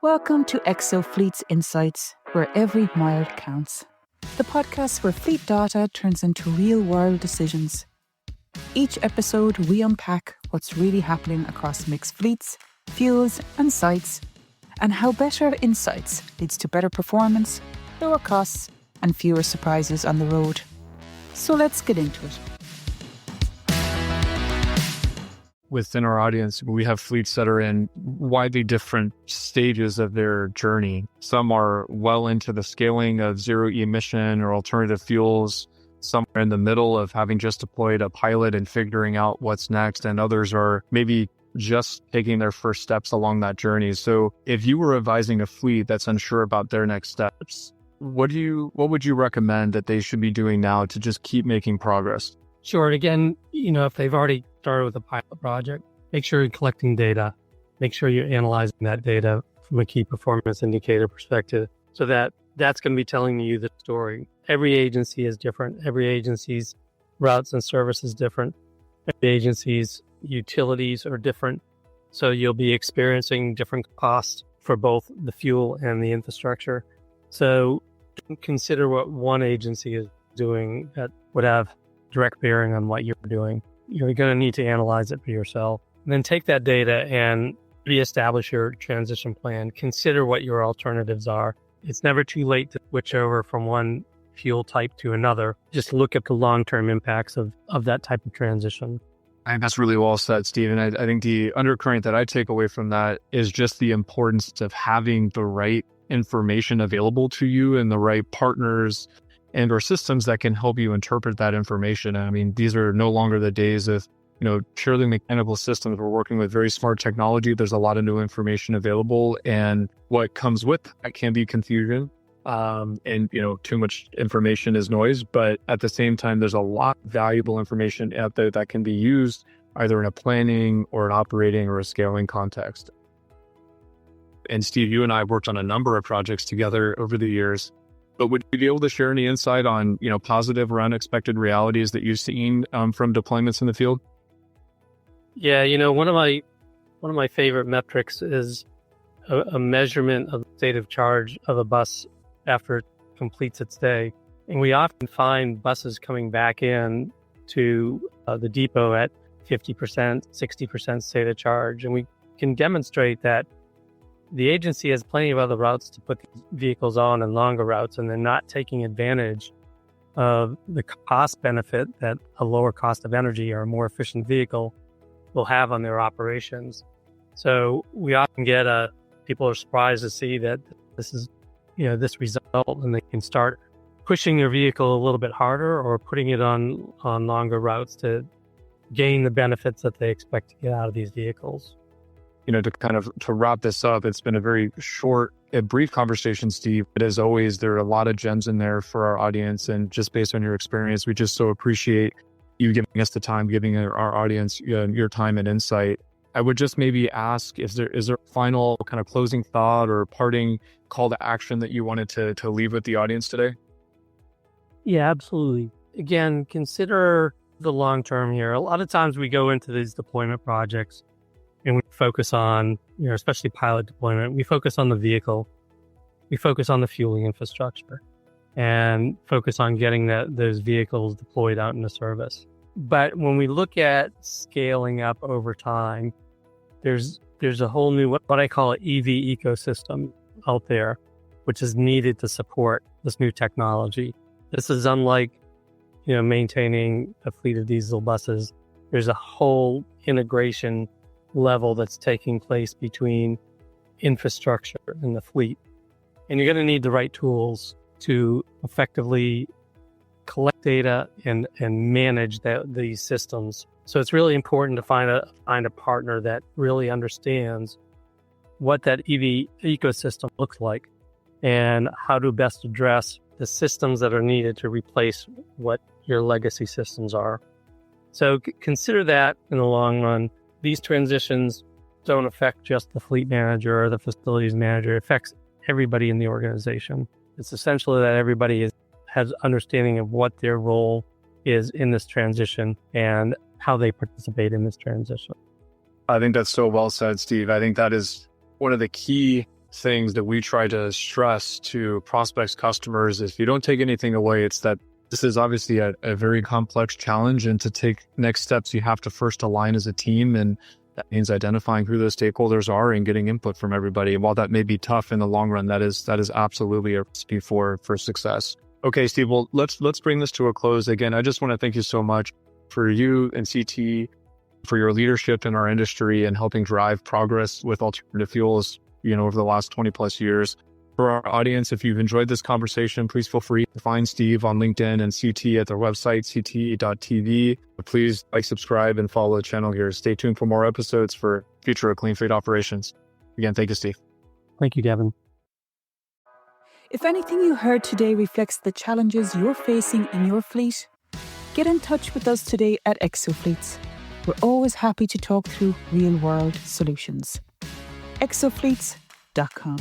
Welcome to EXO Fleet's Insights, where every mile counts. The podcast where fleet data turns into real-world decisions. Each episode, we unpack what's really happening across mixed fleets, fuels and sites, and how better insights leads to better performance, lower costs, and fewer surprises on the road. So let's get into it. Within our audience, we have fleets that are in widely different stages of their journey. Some are well into the scaling of zero-emission or alternative fuels. Some are in the middle of having just deployed a pilot and figuring out what's next. And others are maybe just taking their first steps along that journey. So if you were advising a fleet that's unsure about their next steps, what would you recommend that they should be doing now to just keep making progress? Sure. And again, if they've already started with a pilot project, make sure you're collecting data. Make sure you're analyzing that data from a key performance indicator perspective, so that's going to be telling you the story. Every agency is different. Every agency's routes and service is different. Every agency's utilities are different. So you'll be experiencing different costs for both the fuel and the infrastructure. So don't consider what one agency is doing that would have direct bearing on what you're doing. You're going to need to analyze it for yourself. And then take that data and reestablish your transition plan. Consider what your alternatives are. It's never too late to switch over from one fuel type to another. Just look at the long-term impacts of that type of transition. I think that's really well said, Steve. And I think the undercurrent that I take away from that is just the importance of having the right information available to you and the right partners and or systems that can help you interpret that information. I mean, these are no longer the days of, purely mechanical systems. We're working with very smart technology. There's a lot of new information available, and what comes with that can be confusion. Too much information is noise, but at the same time, there's a lot of valuable information out there that can be used either in a planning or an operating or a scaling context. And Steve, you and I have worked on a number of projects together over the years. But would you be able to share any insight on, positive or unexpected realities that you've seen from deployments in the field? Yeah, one of my favorite metrics is a measurement of the state of charge of a bus after it completes its day. And we often find buses coming back in to the depot at 50%, 60% state of charge. And we can demonstrate that the agency has plenty of other routes to put these vehicles on and longer routes, and they're not taking advantage of the cost benefit that a lower cost of energy or a more efficient vehicle will have on their operations. So we often get people are surprised to see that this is, this result, and they can start pushing their vehicle a little bit harder or putting it on longer routes to gain the benefits that they expect to get out of these vehicles. To wrap this up, it's been a very short and brief conversation, Steve. But as always, there are a lot of gems in there for our audience. And just based on your experience, we just so appreciate you giving us the time, giving our audience your time and insight. I would just maybe ask, is there a final kind of closing thought or parting call to action that you wanted to leave with the audience today? Yeah, absolutely. Again, consider the long term here. A lot of times we go into these deployment projects and we focus on, especially pilot deployment, we focus on the vehicle, we focus on the fueling infrastructure, and focus on getting those vehicles deployed out into service. But when we look at scaling up over time, there's a whole new, what I call an EV ecosystem out there, which is needed to support this new technology. This is unlike, maintaining a fleet of diesel buses. There's a whole integration level that's taking place between infrastructure and the fleet. And you're going to need the right tools to effectively collect data and manage these systems. So it's really important to find a partner that really understands what that EV ecosystem looks like and how to best address the systems that are needed to replace what your legacy systems are. So consider that in the long run. These transitions don't affect just the fleet manager or the facilities manager. It affects everybody in the organization. It's essentially that everybody has understanding of what their role is in this transition and how they participate in this transition. I think that's so well said, Steve. I think that is one of the key things that we try to stress to prospects, customers, if you don't take anything away, it's that this is obviously a very complex challenge. And to take next steps, you have to first align as a team. And that means identifying who those stakeholders are and getting input from everybody. And while that may be tough in the long run, that is absolutely a recipe for success. Okay, Steve, well, let's bring this to a close. Again, I just want to thank you so much for you and CT, for your leadership in our industry and helping drive progress with alternative fuels, over the last 20 plus years. For our audience, if you've enjoyed this conversation, please feel free to find Steve on LinkedIn and CT at their website, ct.tv. Please subscribe, and follow the channel here. Stay tuned for more episodes for future of clean fleet operations. Again, thank you, Steve. Thank you, Gavin. If anything you heard today reflects the challenges you're facing in your fleet, get in touch with us today at ExoFleets. We're always happy to talk through real-world solutions. exofleets.com